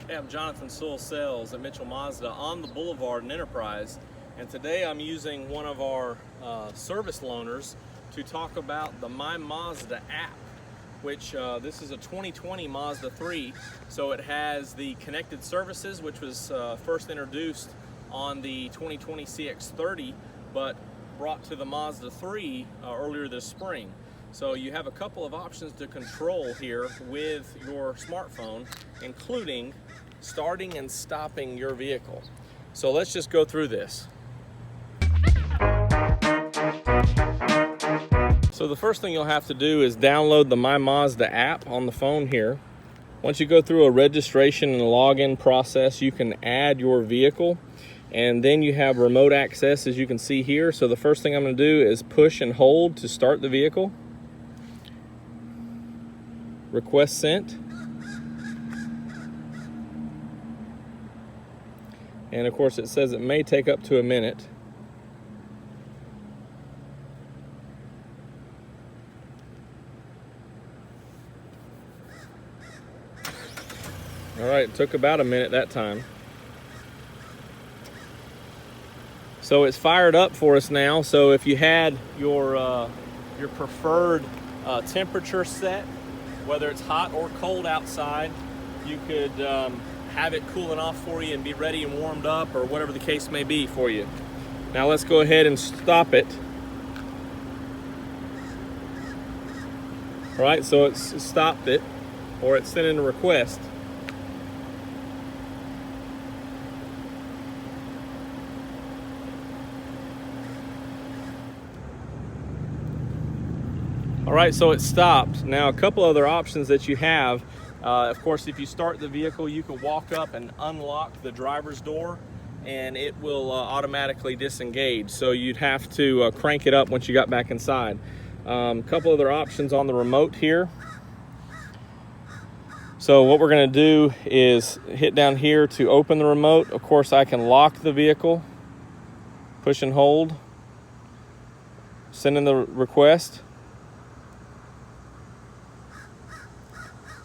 Hey, I'm Jonathan Sewell Sales at Mitchell Mazda on the Boulevard in Enterprise, and today I'm using one of our service loaners to talk about the MyMazda app, which this is a 2020 Mazda 3, so it has the Connected Services, which was first introduced on the 2020 CX-30, but brought to the Mazda 3 earlier this spring. So you have a couple of options to control here with your smartphone, including starting and stopping your vehicle. So let's just go through this. So the first thing you'll have to do is download the MyMazda app on the phone here. Once you go through a registration and login process, you can add your vehicle, and then you have remote access, as you can see here. So the first thing I'm going to do is push and hold to start the vehicle. Request sent. And of course it says it may take up to a minute. All right, it took about a minute that time. So it's fired up for us now. So if you had your preferred temperature set, whether it's hot or cold outside, you could have it cooling off for you and be ready and warmed up, or whatever the case may be for you. Now let's go ahead and stop it. All right, so it's stopped it, or it's sending a request. All right, so it stopped. Now a couple other options that you have. Of course, if you start the vehicle, you can walk up and unlock the driver's door, and it will automatically disengage. So you'd have to crank it up once you got back inside. A couple other options on the remote here. So what we're going to do is hit down here to open the remote. Of course, I can lock the vehicle, push and hold, send in the request.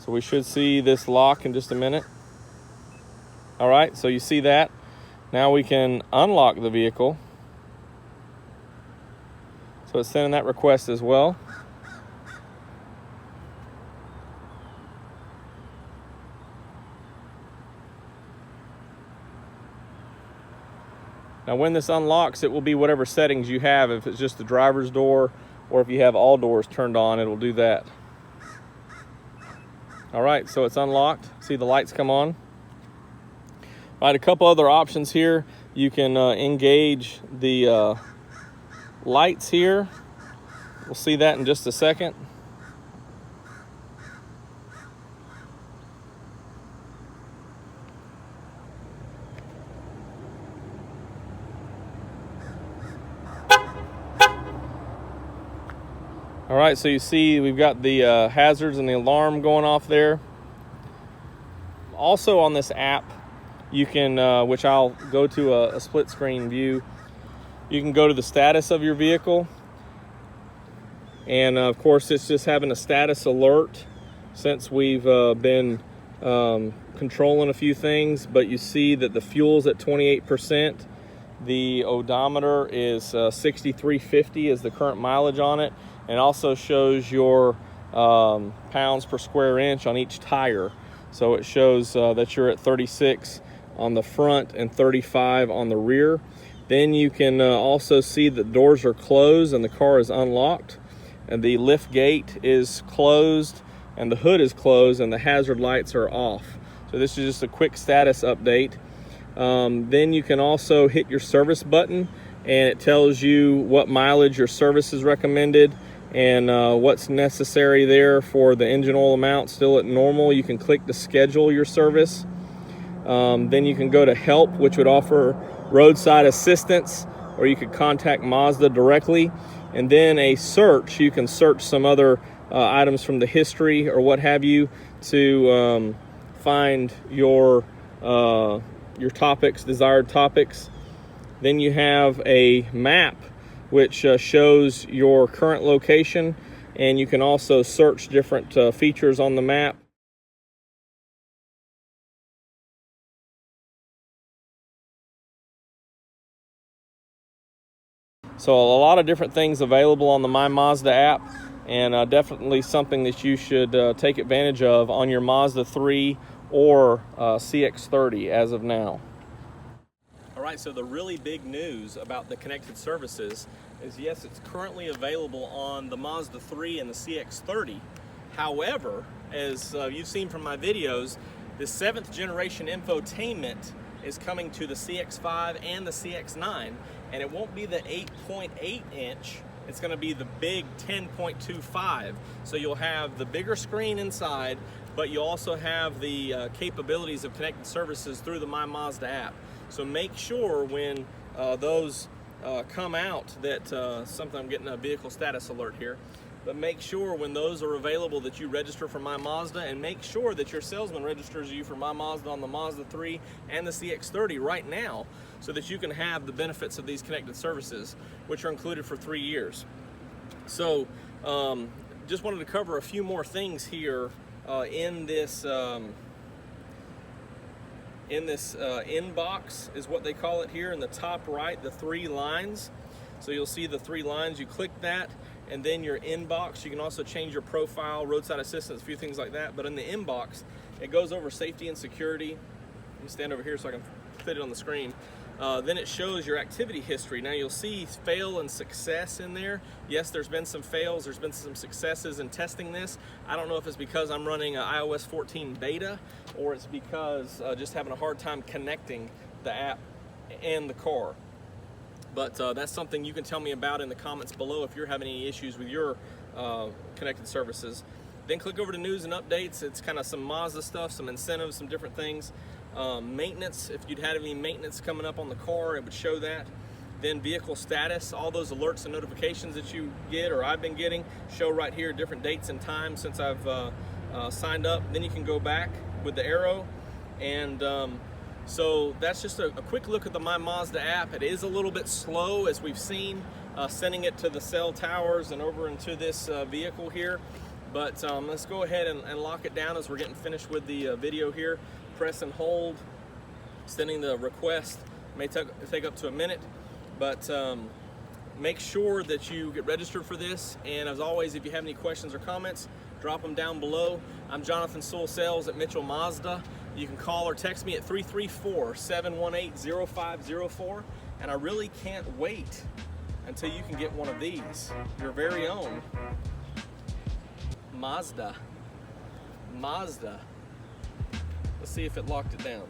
So we should see this lock in just a minute. All right, so you see that. Now we can unlock the vehicle. So it's sending that request as well. Now when this unlocks, it will be whatever settings you have. If it's just the driver's door, or if you have all doors turned on, it will do that. All right, so it's unlocked. See the lights come on. All right, a couple other options here. You can engage the lights here. We'll see that in just a second. All right, so you see we've got the hazards and the alarm going off there. Also on this app, you can, which I'll go to a split screen view, you can go to the status of your vehicle. And of course, it's just having a status alert since we've been controlling a few things. But you see that the fuel's at 28%. The odometer is 6350 is the current mileage on it. And also shows your pounds per square inch on each tire. So it shows that you're at 36 on the front and 35 on the rear. Then you can also see that doors are closed and the car is unlocked, and the lift gate is closed and the hood is closed and the hazard lights are off. So this is just a quick status update. Then you can also hit your service button, and it tells you what mileage your service is recommended and what's necessary there for the engine oil amount still at normal. You can click to schedule your service. Then you can go to help, which would offer roadside assistance, or you could contact Mazda directly. And then a search, you can search some other items from the history or what have you to find your topics, desired topics. Then you have a map which shows your current location, and you can also search different features on the map. So a lot of different things available on the MyMazda app, and definitely something that you should take advantage of on your Mazda 3 or CX-30 as of now. All right, so the really big news about the connected services is, yes, it's currently available on the Mazda 3 and the CX-30. However, as you've seen from my videos, the 7th generation infotainment is coming to the CX-5 and the CX-9, and it won't be the 8.8 inch, it's going to be the big 10.25. So you'll have the bigger screen inside, but you also have the capabilities of connected services through the MyMazda app. So make sure when those come out that, I'm getting a vehicle status alert here, but make sure when those are available that you register for MyMazda, and make sure that your salesman registers you for MyMazda on the Mazda 3 and the CX-30 right now, so that you can have the benefits of these connected services, which are included for 3 years. So just wanted to cover a few more things here in this inbox is what they call it here in the top right, the 3 lines. So you'll see the 3 lines, you click that, and then your inbox. You can also change your profile, roadside assistance, a few things like that. But in the inbox, it goes over safety and security. Let me stand over here so I can fit it on the screen. Then it shows your activity history. Now you'll see fail and success in there. Yes, there's been some fails, there's been some successes in testing this. I don't know if it's because I'm running an iOS 14 beta, or it's because just having a hard time connecting the app and the car. But that's something you can tell me about in the comments below if you're having any issues with your connected services. Then click over to news and updates. It's kind of some Mazda stuff, some incentives, some different things. Maintenance, if you'd had any maintenance coming up on the car, it would show that. Then vehicle status, all those alerts and notifications that you get, or I've been getting, show right here different dates and times since I've signed up. Then you can go back with the arrow, and so that's just a quick look at the MyMazda app. It is a little bit slow, as we've seen, sending it to the cell towers and over into this vehicle here. But let's go ahead and lock it down as we're getting finished with the video here. Press and hold, sending the request may take up to a minute, but make sure that you get registered for this. And as always, if you have any questions or comments, drop them down below. I'm Jonathan Sewell, sales at Mitchell Mazda. You can call or text me at 334-718-0504, and I really can't wait until you can get one of these, your very own Mazda. Let's see if it locked it down.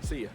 See ya.